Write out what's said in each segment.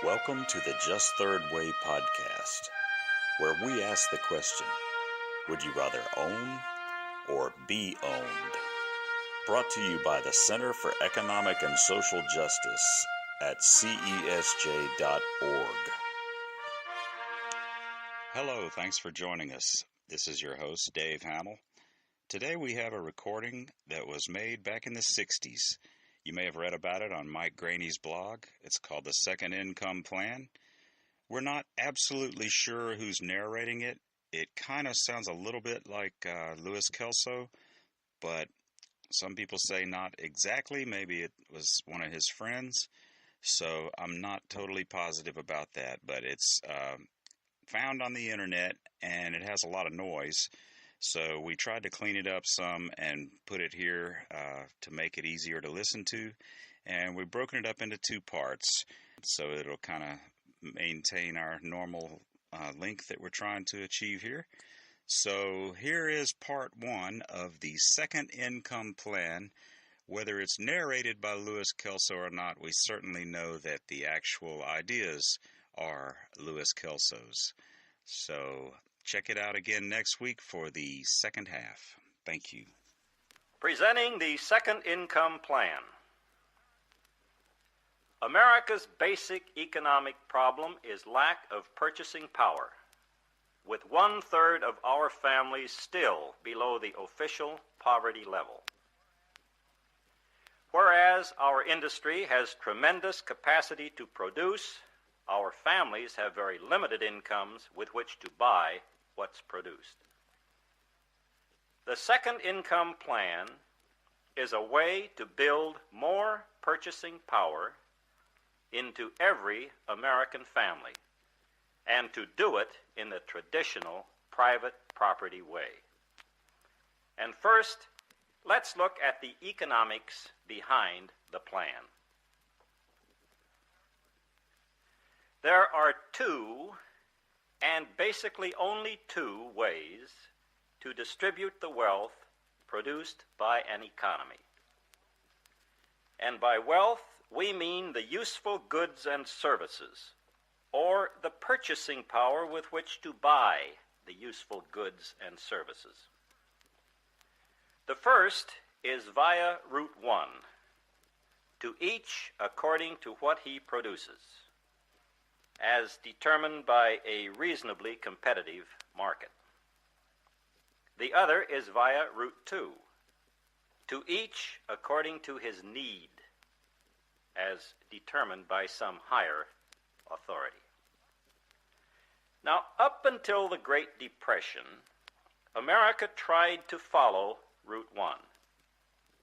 Welcome to the Just Third Way podcast, where we ask the question, would you rather own or be owned? Brought to you by the Center for Economic and Social Justice at cesj.org. Hello, thanks for joining us. This is your host, Dave Hamill. Today we have a recording that was made back in the 60s. You may have read about it on Mike Graney's blog. It's called The Second Income Plan. We're not absolutely sure who's narrating it. It kind of sounds a little bit like Louis Kelso, but some people say not exactly. Maybe it was one of his friends. So I'm not totally positive about that, but it's found on the internet and it has a lot of noise. So we tried to clean it up some and put it here to make it easier to listen to. And we've broken it up into two parts so it'll kind of maintain our normal length that we're trying to achieve here. So here is part one of the Second Income Plan. Whether it's narrated by Louis Kelso or not, we certainly know that the actual ideas are Louis Kelso's. So check it out again next week for the second half. Thank you. Presenting the Second Income Plan. America's basic economic problem is lack of purchasing power, with 1/3 of our families still below the official poverty level. Whereas our industry has tremendous capacity to produce, our families have very limited incomes with which to buy what's produced. The Second Income Plan is a way to build more purchasing power into every American family, and to do it in the traditional private property way. And first, let's look at the economics behind the plan. There are two, and basically only two, ways to distribute the wealth produced by an economy. And by wealth, we mean the useful goods and services, or the purchasing power with which to buy the useful goods and services. The first is via Route 1, to each according to what he produces, as determined by a reasonably competitive market. The other is via Route 2, to each according to his need, as determined by some higher authority. Now, up until the Great Depression, America tried to follow Route 1,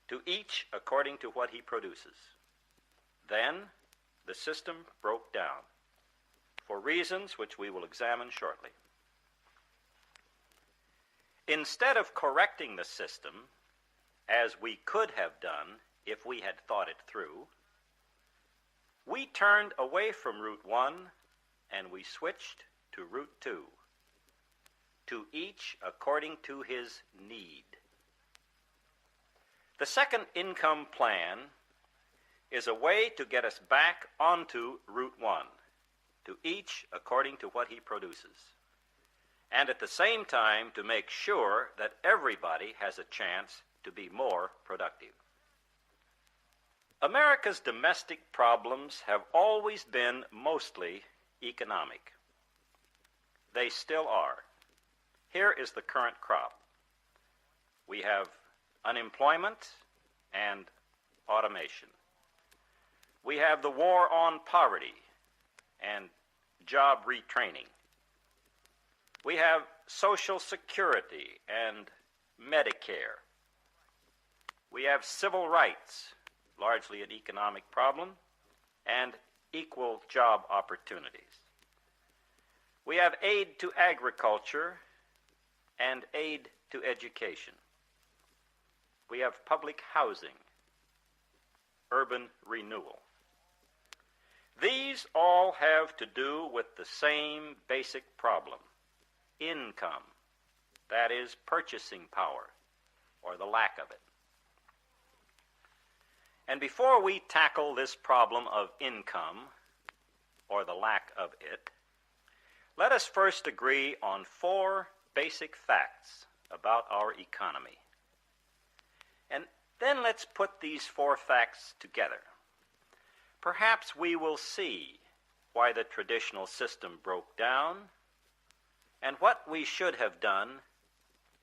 to each according to what he produces. Then, the system broke down, for reasons which we will examine shortly. Instead of correcting the system, as we could have done if we had thought it through, we turned away from Route 1 and we switched to Route 2, to each according to his need. The Second Income Plan is a way to get us back onto Route 1, to each according to what he produces, and at the same time to make sure that everybody has a chance to be more productive. America's domestic problems have always been mostly economic. They still are. Here is the current crop. We have unemployment and automation. We have the war on poverty and job retraining. We have Social Security and Medicare. We have civil rights, largely an economic problem, and equal job opportunities. We have aid to agriculture and aid to education. We have public housing, urban renewal. These all have to do with the same basic problem: income, that is, purchasing power, or the lack of it. And before we tackle this problem of income, or the lack of it, let us first agree on 4 basic facts about our economy. And then let's put these 4 facts together. Perhaps we will see why the traditional system broke down and what we should have done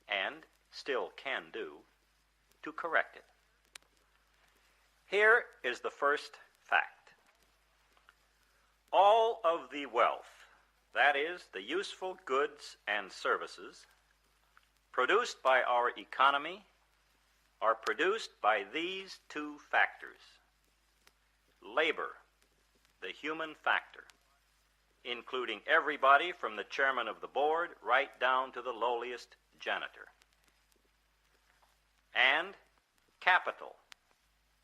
and still can do to correct it. Here is the first fact. All of the wealth, that is, the useful goods and services, produced by our economy are produced by these 2 factors. Labor, the human factor, including everybody from the chairman of the board right down to the lowliest janitor. And capital,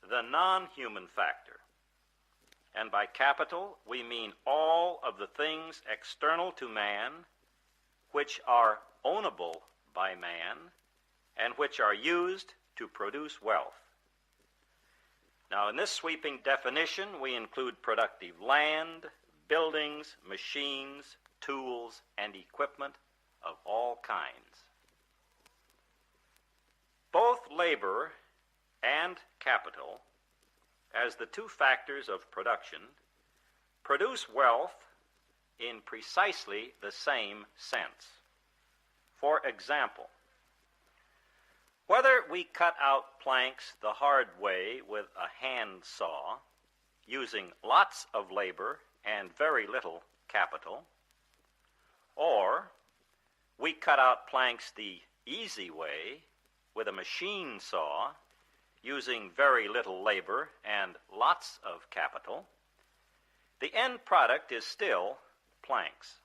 the non-human factor. And by capital, we mean all of the things external to man which are ownable by man and which are used to produce wealth. Now, in this sweeping definition, we include productive land, buildings, machines, tools, and equipment of all kinds. Both labor and capital, as the 2 factors of production, produce wealth in precisely the same sense. For example, whether we cut out planks the hard way with a hand saw, using lots of labor and very little capital, or we cut out planks the easy way with a machine saw, using very little labor and lots of capital, the end product is still planks.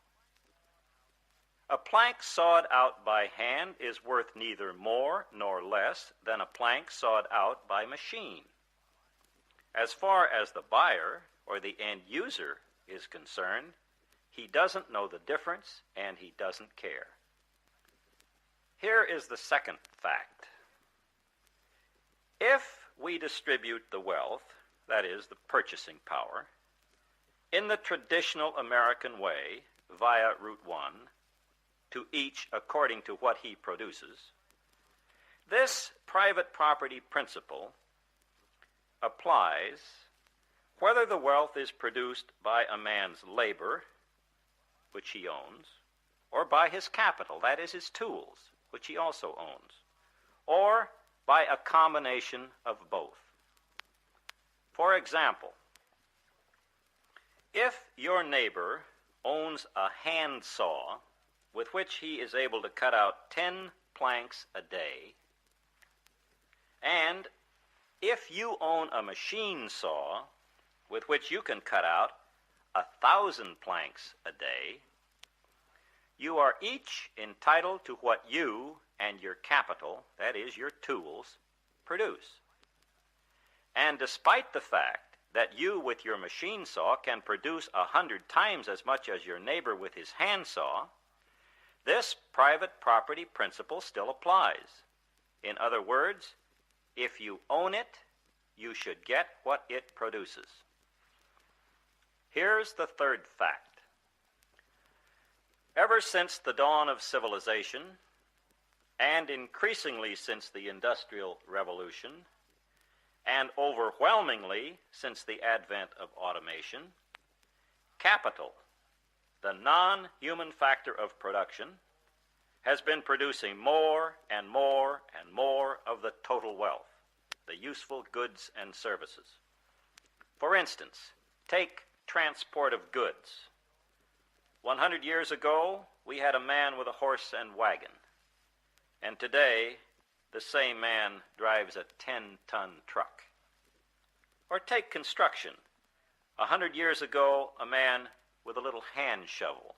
A plank sawed out by hand is worth neither more nor less than a plank sawed out by machine. As far as the buyer or the end user is concerned, he doesn't know the difference and he doesn't care. Here is the second fact. If we distribute the wealth, that is, the purchasing power, in the traditional American way, via Route 1, to each according to what he produces, this private property principle applies whether the wealth is produced by a man's labor, which he owns, or by his capital, that is, his tools, which he also owns, or by a combination of both. For example, if your neighbor owns a hand saw with which he is able to cut out 10 planks a day, and if you own a machine saw with which you can cut out 1,000 planks a day, you are each entitled to what you and your capital, that is, your tools, produce. And despite the fact that you with your machine saw can produce 100 times as much as your neighbor with his hand saw, this private property principle still applies. In other words, if you own it, you should get what it produces. Here's the third fact. Ever since the dawn of civilization, and increasingly since the Industrial Revolution, and overwhelmingly since the advent of automation, capital, the non-human factor of production, has been producing more and more and more of the total wealth, the useful goods and services. For instance, take transport of goods. 100 years ago, we had a man with a horse and wagon. And today, the same man drives a 10-ton truck. Or take construction. 100 years ago, a man with a little hand shovel.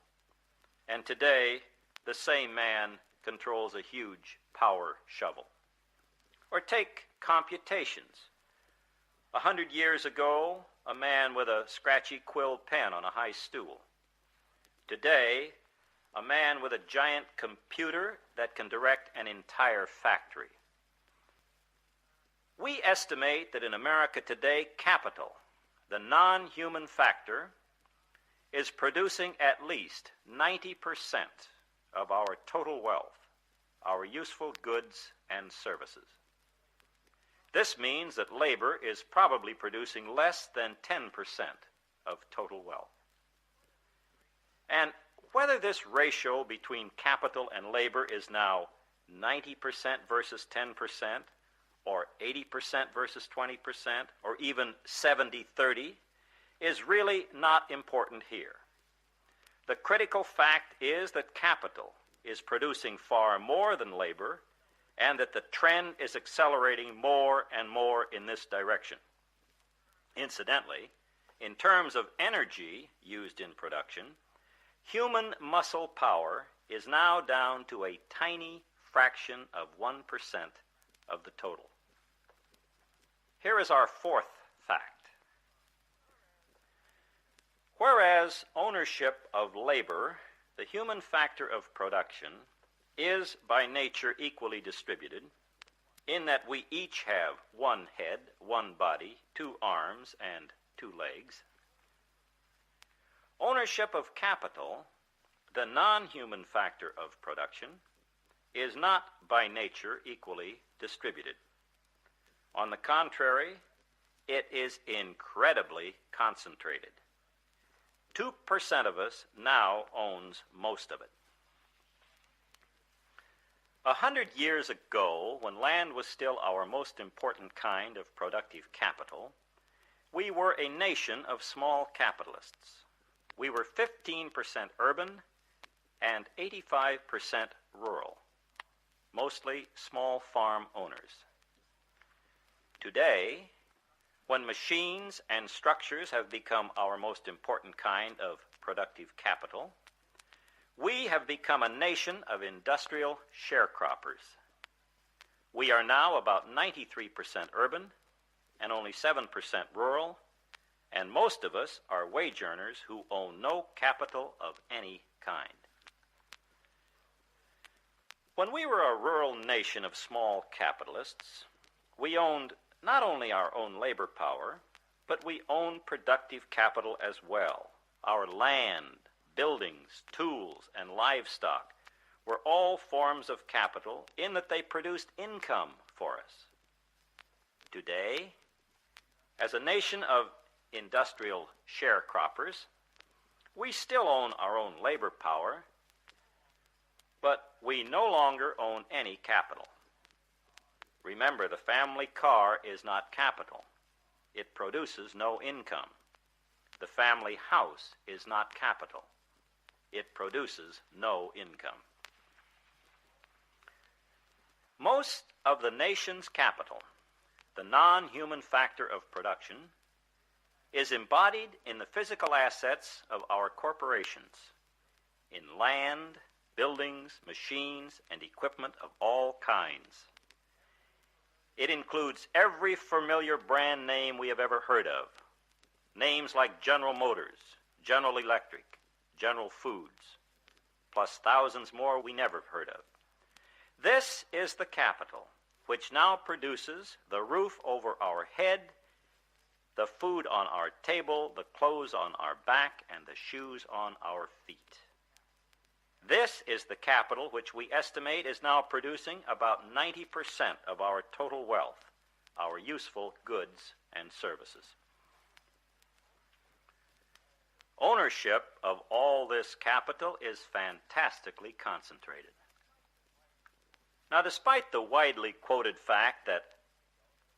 And today, the same man controls a huge power shovel. Or take computations. 100 years ago, a man with a scratchy quill pen on a high stool. Today, a man with a giant computer that can direct an entire factory. We estimate that in America today, capital, the non-human factor, is producing at least 90% of our total wealth, our useful goods and services. This means that labor is probably producing less than 10% of total wealth. And whether this ratio between capital and labor is now 90% versus 10%, or 80% versus 20%, or even 70-30, is really not important here. The critical fact is that capital is producing far more than labor, and that the trend is accelerating more and more in this direction. Incidentally, in terms of energy used in production, human muscle power is now down to a tiny fraction of 1% of the total. Here is our fourth fact. Whereas ownership of labor, the human factor of production, is by nature equally distributed, in that we each have one head, one body, 2 arms, and 2 legs. Ownership of capital, the non-human factor of production, is not by nature equally distributed. On the contrary, it is incredibly concentrated. 2% of us now owns most of it. 100 years ago, when land was still our most important kind of productive capital, we were a nation of small capitalists. We were 15% urban and 85% rural, mostly small farm owners. Today, when machines and structures have become our most important kind of productive capital, we have become a nation of industrial sharecroppers. We are now about 93% urban and only 7% rural, and most of us are wage earners who own no capital of any kind. When we were a rural nation of small capitalists, we owned not only our own labor power, but we owned productive capital as well. Our land, buildings, tools, and livestock were all forms of capital in that they produced income for us. Today, as a nation of industrial sharecroppers, we still own our own labor power, but we no longer own any capital. Remember, the family car is not capital. It produces no income. The family house is not capital. It produces no income. Most of the nation's capital, the non-human factor of production, is embodied in the physical assets of our corporations, in land, buildings, machines, and equipment of all kinds. It includes every familiar brand name we have ever heard of, names like General Motors, General Electric, General Foods, plus thousands more we never heard of. This is the capital which now produces the roof over our head, the food on our table, the clothes on our back, and the shoes on our feet. This is the capital which we estimate is now producing about 90% of our total wealth, our useful goods and services. Ownership of all this capital is fantastically concentrated. Now, despite the widely quoted fact that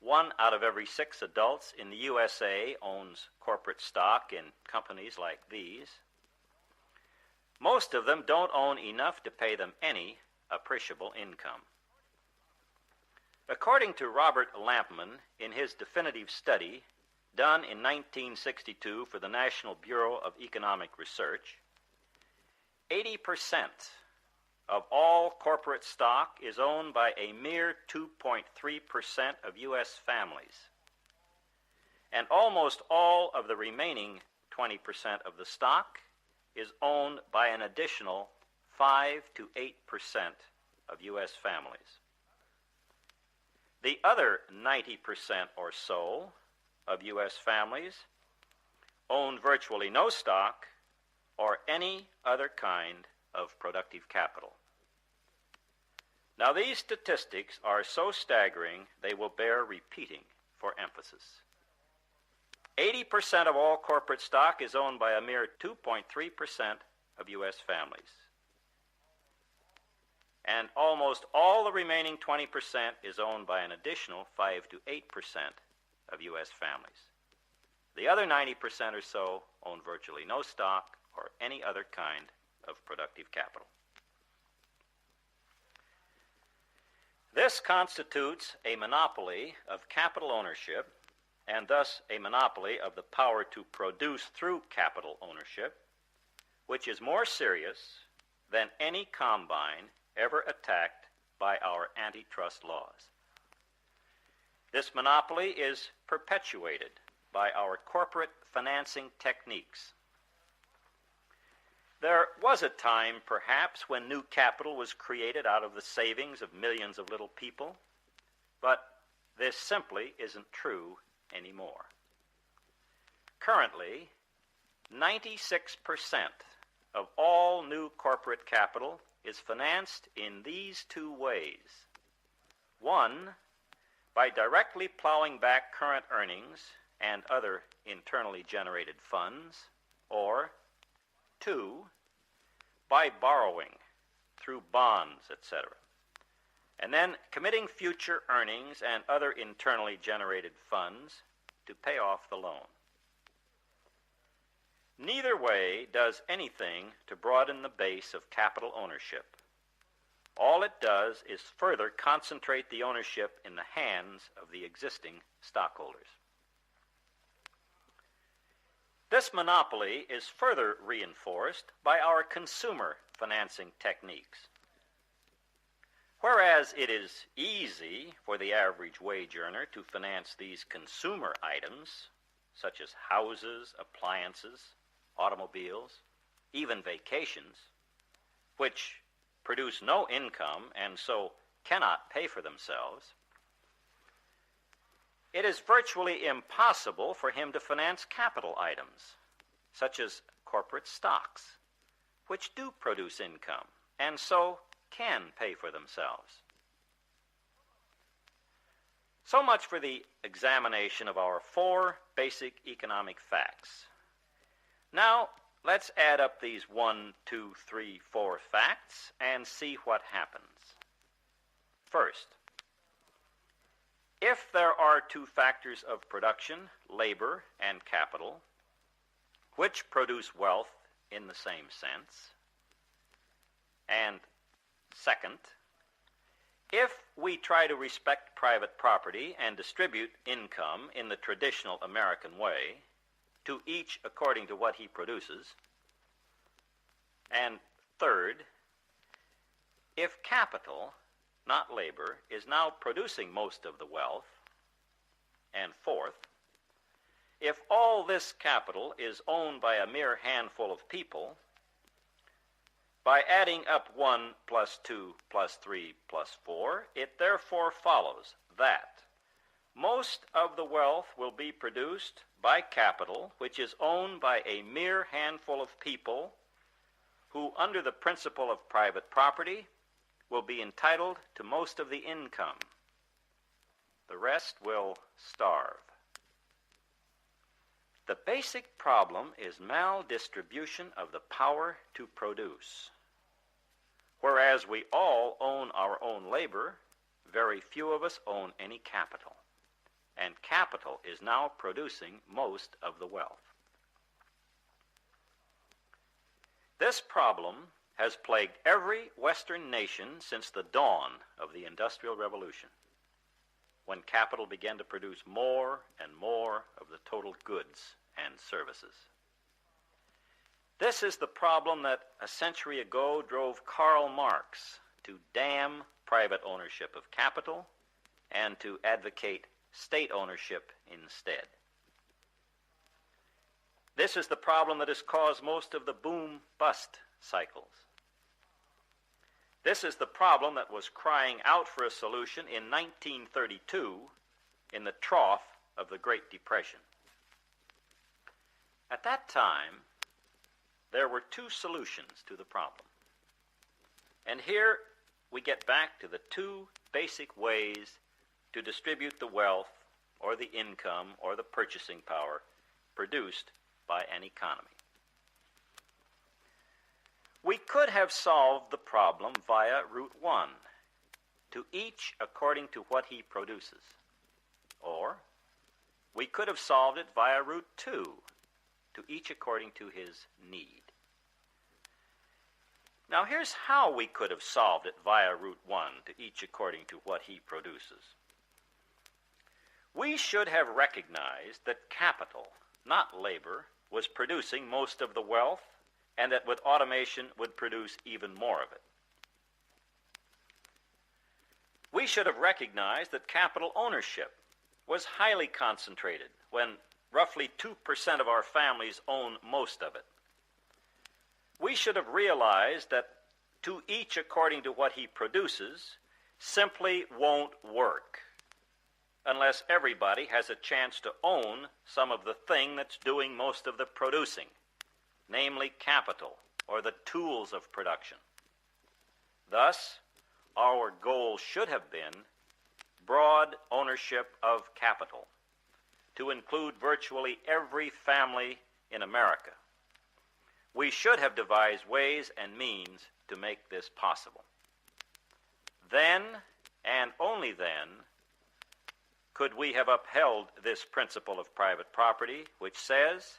1 out of every 6 adults in the USA owns corporate stock in companies like these, most of them don't own enough to pay them any appreciable income. According to Robert Lampman, in his definitive study done in 1962 for the National Bureau of Economic Research, 80% of all corporate stock is owned by a mere 2.3% of U.S. families, and almost all of the remaining 20% of the stock is owned by an additional 5 to 8% of U.S. families. The other 90% or so of U.S. families own virtually no stock or any other kind of productive capital. Now, these statistics are so staggering they will bear repeating for emphasis. 80% of all corporate stock is owned by a mere 2.3% of U.S. families. And almost all the remaining 20% is owned by an additional 5 to 8% of U.S. families. The other 90% or so own virtually no stock or any other kind of productive capital. This constitutes a monopoly of capital ownership, and thus a monopoly of the power to produce through capital ownership, which is more serious than any combine ever attacked by our antitrust laws. This monopoly is perpetuated by our corporate financing techniques. There was a time, perhaps, when new capital was created out of the savings of millions of little people, but this simply isn't true anymore. Currently, 96% of all new corporate capital is financed in these two ways. One, by directly plowing back current earnings and other internally generated funds, or two, by borrowing through bonds, etc., and then committing future earnings and other internally generated funds to pay off the loan. Neither way does anything to broaden the base of capital ownership. All it does is further concentrate the ownership in the hands of the existing stockholders. This monopoly is further reinforced by our consumer financing techniques. Whereas it is easy for the average wage earner to finance these consumer items, such as houses, appliances, automobiles, even vacations, which produce no income and so cannot pay for themselves, it is virtually impossible for him to finance capital items, such as corporate stocks, which do produce income and so can pay for themselves. So much for the examination of our four basic economic facts. Now, let's add up these 1, 2, 3, 4 facts and see what happens. First, if there are two factors of production, labor and capital, which produce wealth in the same sense, and second, if we try to respect private property and distribute income in the traditional American way, to each according to what he produces, and third, if capital, not labor, is now producing most of the wealth, and fourth, if all this capital is owned by a mere handful of people, by adding up 1 plus 2 plus 3 plus 4, it therefore follows that most of the wealth will be produced by capital, which is owned by a mere handful of people who, under the principle of private property, will be entitled to most of the income. The rest will starve. The basic problem is maldistribution of the power to produce. Whereas we all own our own labor, very few of us own any capital. And capital is now producing most of the wealth. This problem has plagued every Western nation since the dawn of the Industrial Revolution, when capital began to produce more and more of the total goods and services. This is the problem that a century ago drove Karl Marx to damn private ownership of capital and to advocate state ownership instead. This is the problem that has caused most of the boom-bust cycles. This is the problem that was crying out for a solution in 1932 in the trough of the Great Depression. At that time, there were two solutions to the problem. And here we get back to the two basic ways to distribute the wealth or the income or the purchasing power produced by an economy. We could have solved the problem via Route 1, to each according to what he produces. Or we could have solved it via Route 2, to each according to his need. Now here's how we could have solved it via Route 1, to each according to what he produces. We should have recognized that capital, not labor, was producing most of the wealth, and that with automation would produce even more of it. We should have recognized that capital ownership was highly concentrated when roughly 2% of our families own most of it. We should have realized that to each according to what he produces simply won't work unless everybody has a chance to own some of the thing that's doing most of the producing, namely capital, or the tools of production. Thus, our goal should have been broad ownership of capital, to include virtually every family in America. We should have devised ways and means to make this possible. Then, and only then, could we have upheld this principle of private property, which says,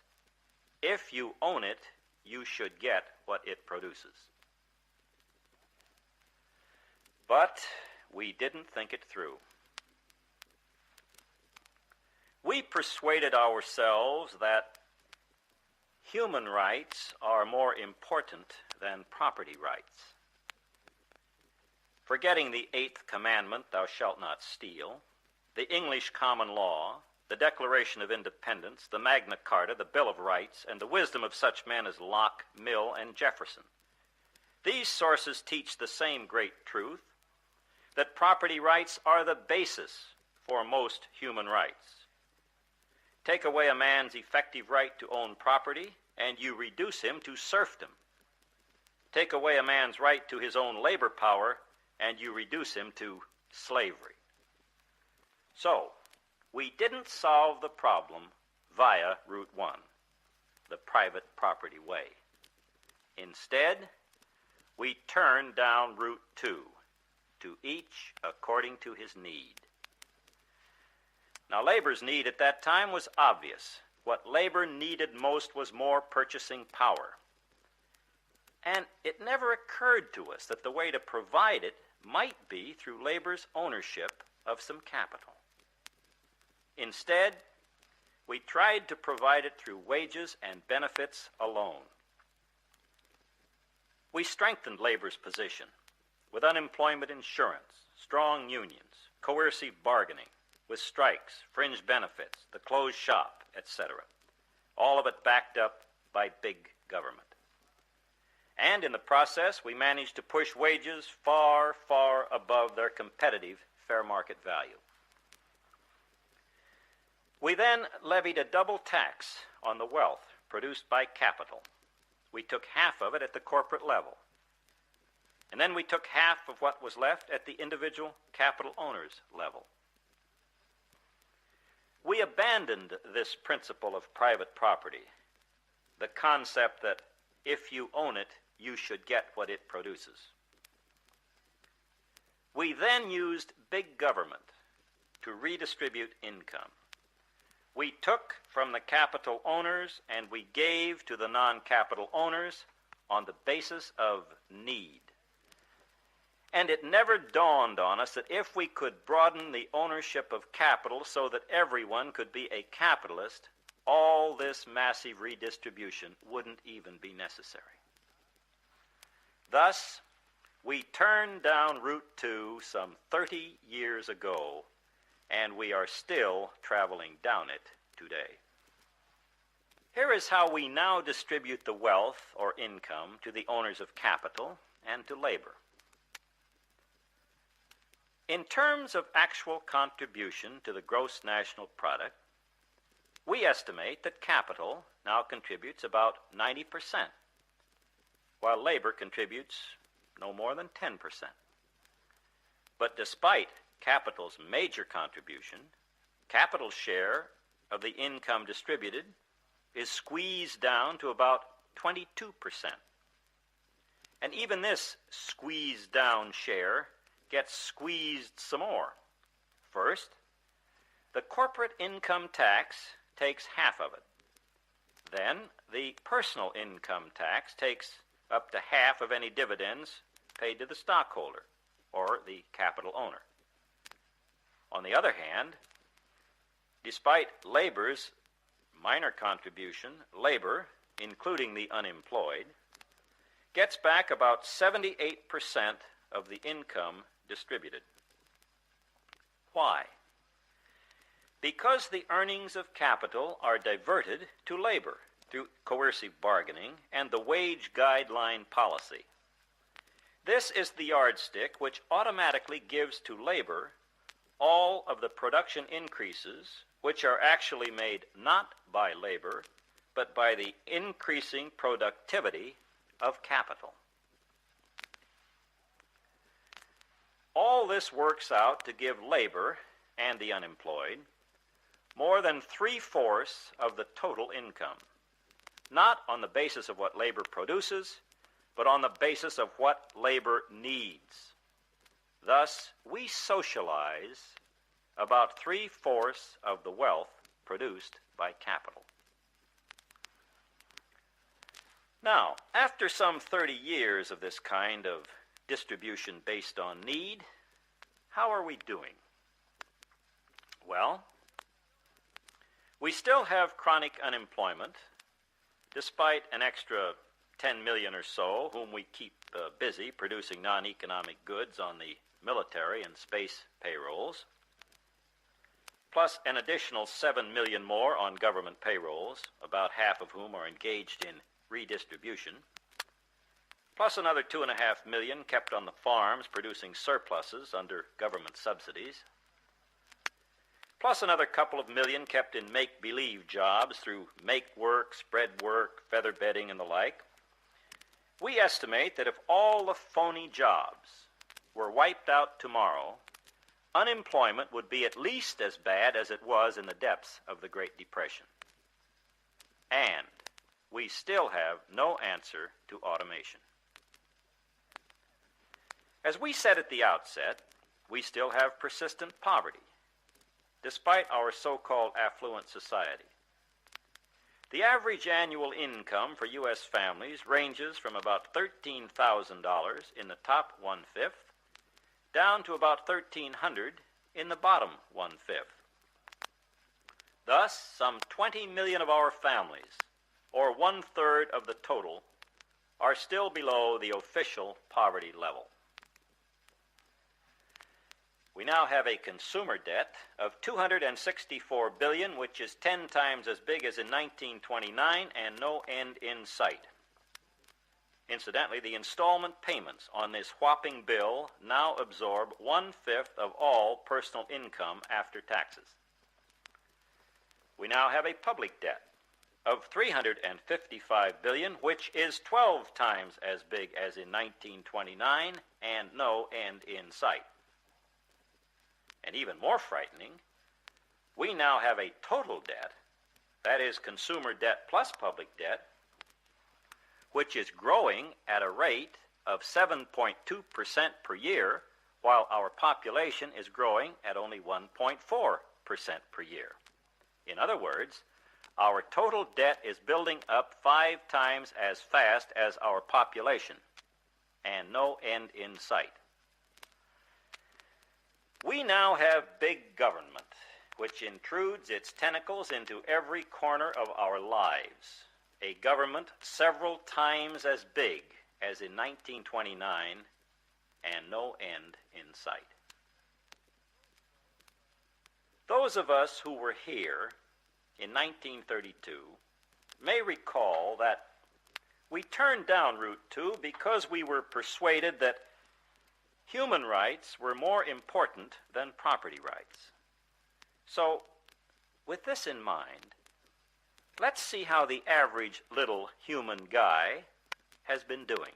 if you own it, you should get what it produces. But we didn't think it through. We persuaded ourselves that human rights are more important than property rights. Forgetting the 8th commandment, thou shalt not steal, the English common law, the Declaration of Independence, the Magna Carta, the Bill of Rights, and the wisdom of such men as Locke, Mill, and Jefferson. These sources teach the same great truth, that property rights are the basis for most human rights. Take away a man's effective right to own property, and you reduce him to serfdom. Take away a man's right to his own labor power, and you reduce him to slavery. So, we didn't solve the problem via Route 1, the private property way. Instead, we turned down Route 2, to each according to his need. Now, labor's need at that time was obvious. What labor needed most was more purchasing power. And it never occurred to us that the way to provide it might be through labor's ownership of some capital. Instead, we tried to provide it through wages and benefits alone. We strengthened labor's position with unemployment insurance, strong unions, coercive bargaining, with strikes, fringe benefits, the closed shop, etc. All of it backed up by big government. And in the process, we managed to push wages far, far above their competitive fair market value. We then levied a double tax on the wealth produced by capital. We took half of it at the corporate level. And then we took half of what was left at the individual capital owner's level. We abandoned this principle of private property, the concept that if you own it, you should get what it produces. We then used big government to redistribute income. We took from the capital owners and we gave to the non-capital owners on the basis of need. And it never dawned on us that if we could broaden the ownership of capital so that everyone could be a capitalist, all this massive redistribution wouldn't even be necessary. Thus, we turned down Route 2 some 30 years ago, and we are still traveling down it today. Here is how we now distribute the wealth or income to the owners of capital and to labor. In terms of actual contribution to the gross national product, we estimate that capital now contributes about 90% while labor contributes no more than 10%. But despite capital's major contribution, capital's share of the income distributed is squeezed down to about 22%. And even this squeezed down share gets squeezed some more. First, the corporate income tax takes half of it. Then the personal income tax takes up to half of any dividends paid to the stockholder or the capital owner. On the other hand, despite labor's minor contribution, labor, including the unemployed, gets back about 78% of the income distributed. Why? Because the earnings of capital are diverted to labor through coercive bargaining and the wage guideline policy. This is the yardstick which automatically gives to labor all of the production increases which are actually made not by labor, but by the increasing productivity of capital. All this works out to give labor and the unemployed more than 3/4 of the total income, not on the basis of what labor produces, but on the basis of what labor needs. Thus, we socialize about 3/4 of the wealth produced by capital. Now, after some 30 years of this kind of distribution based on need, how are we doing? Well, we still have chronic unemployment, despite an extra 10 million or so whom we keep busy producing non-economic goods on the military and space payrolls, plus an additional 7 million more on government payrolls, about half of whom are engaged in redistribution, plus another 2.5 million kept on the farms producing surpluses under government subsidies, plus another couple of million kept in make-believe jobs through make work, spread work, feather bedding, and the like. We estimate that if all the phony jobs were wiped out tomorrow, unemployment would be at least as bad as it was in the depths of the Great Depression. And we still have no answer to automation. As we said at the outset, we still have persistent poverty, despite our so-called affluent society. The average annual income for U.S. families ranges from about $13,000 in the top one-fifth down to about $1,300 in the bottom one-fifth. Thus, some 20 million of our families, or 1/3 of the total, are still below the official poverty level. We now have a consumer debt of $264 billion, which is 10 times as big as in 1929 and no end in sight. Incidentally, the installment payments on this whopping bill now absorb 1/5 of all personal income after taxes. We now have a public debt of $355 billion, which is 12 times as big as in 1929 and no end in sight. And even more frightening, we now have a total debt, that is consumer debt plus public debt, which is growing at a rate of 7.2% per year, while our population is growing at only 1.4% per year. In other words, our total debt is building up 5 times as fast as our population, and no end in sight. We now have big government, which intrudes its tentacles into every corner of our lives, a government several times as big as in 1929 and no end in sight. Those of us who were here in 1932 may recall that we turned down Route 2 because we were persuaded that human rights were more important than property rights. So, with this in mind, let's see how the average little human guy has been doing.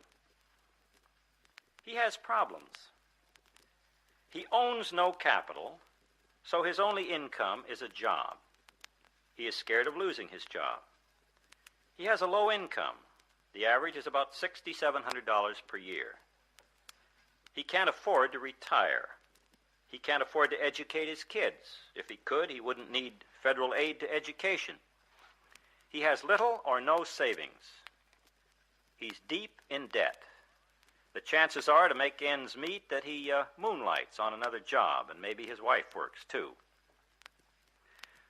He has problems. He owns no capital, so his only income is a job. He is scared of losing his job. He has a low income. The average is about $6,700 per year. He can't afford to retire. He can't afford to educate his kids. If he could, he wouldn't need federal aid to education. He has little or no savings. He's deep in debt. The chances are, to make ends meet, that he moonlights on another job, and maybe his wife works too.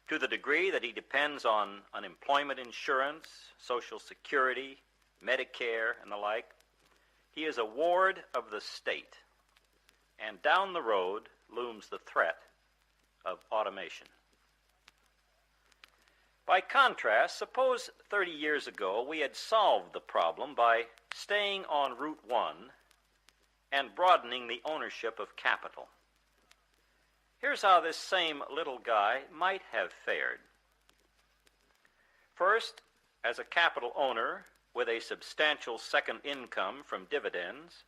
To the degree that he depends on unemployment insurance, Social Security, Medicare, and the like, he is a ward of the state. And down the road looms the threat of automation. By contrast, suppose 30 years ago we had solved the problem by staying on Route 1 and broadening the ownership of capital. Here's how this same little guy might have fared. First, as a capital owner with a substantial second income from dividends,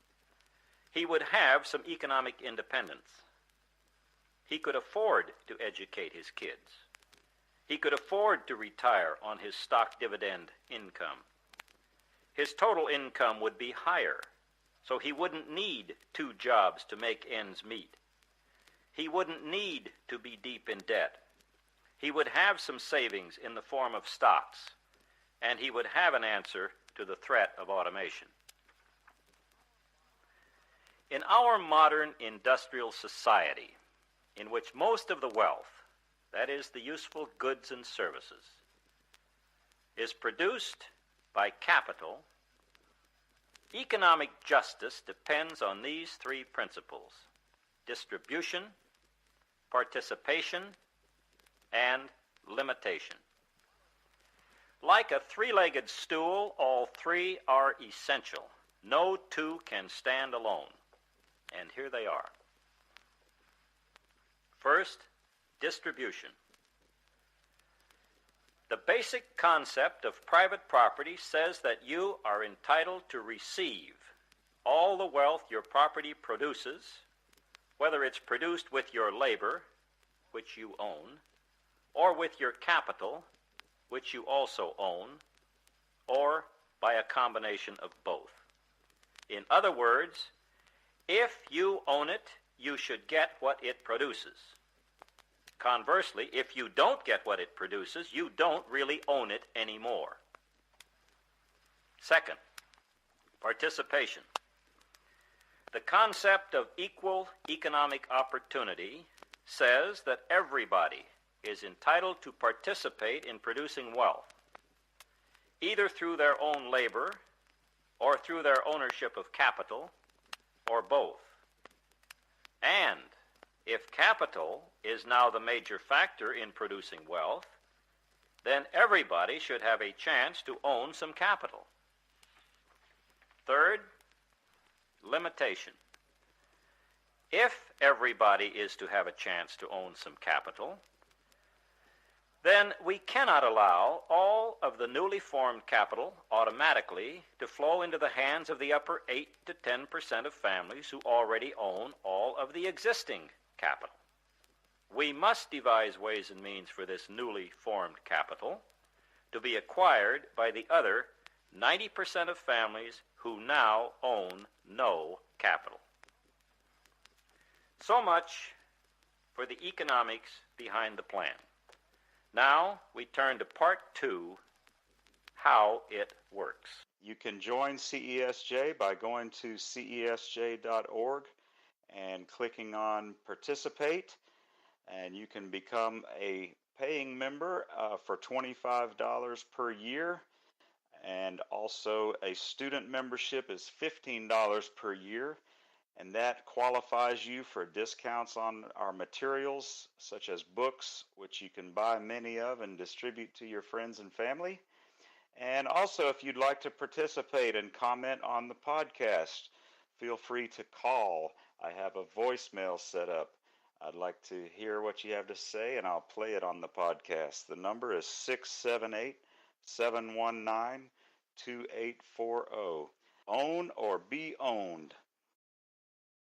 he would have some economic independence. He could afford to educate his kids. He could afford to retire on his stock dividend income. His total income would be higher, so he wouldn't need 2 jobs to make ends meet. He wouldn't need to be deep in debt. He would have some savings in the form of stocks, and he would have an answer to the threat of automation. In our modern industrial society, in which most of the wealth, that is, the useful goods and services, is produced by capital, economic justice depends on these 3 principles: distribution, participation, and limitation. Like a 3-legged stool, all 3 are essential. No 2 can stand alone. And here they are. First, distribution. The basic concept of private property says that you are entitled to receive all the wealth your property produces, whether it's produced with your labor, which you own, or with your capital, which you also own, or by a combination of both. In other words, if you own it, you should get what it produces. Conversely, if you don't get what it produces, you don't really own it anymore. Second, participation. The concept of equal economic opportunity says that everybody is entitled to participate in producing wealth, either through their own labor or through their ownership of capital, or both. And if capital is now the major factor in producing wealth, then everybody should have a chance to own some capital. Third, limitation. If everybody is to have a chance to own some capital, then we cannot allow all of the newly formed capital automatically to flow into the hands of the upper 8 to 10% of families who already own all of the existing capital. We must devise ways and means for this newly formed capital to be acquired by the other 90% of families who now own no capital. So much for the economics behind the plan. Now we turn to part 2, how it works. You can join CESJ by going to cesj.org and clicking on Participate, and you can become a paying member for $25 per year, and also a student membership is $15 per year, and that qualifies you for discounts on our materials, such as books, which you can buy many of and distribute to your friends and family. And also, if you'd like to participate and comment on the podcast, feel free to call. I have a voicemail set up. I'd like to hear what you have to say, and I'll play it on the podcast. The number is 678-719-2840. Own or be owned.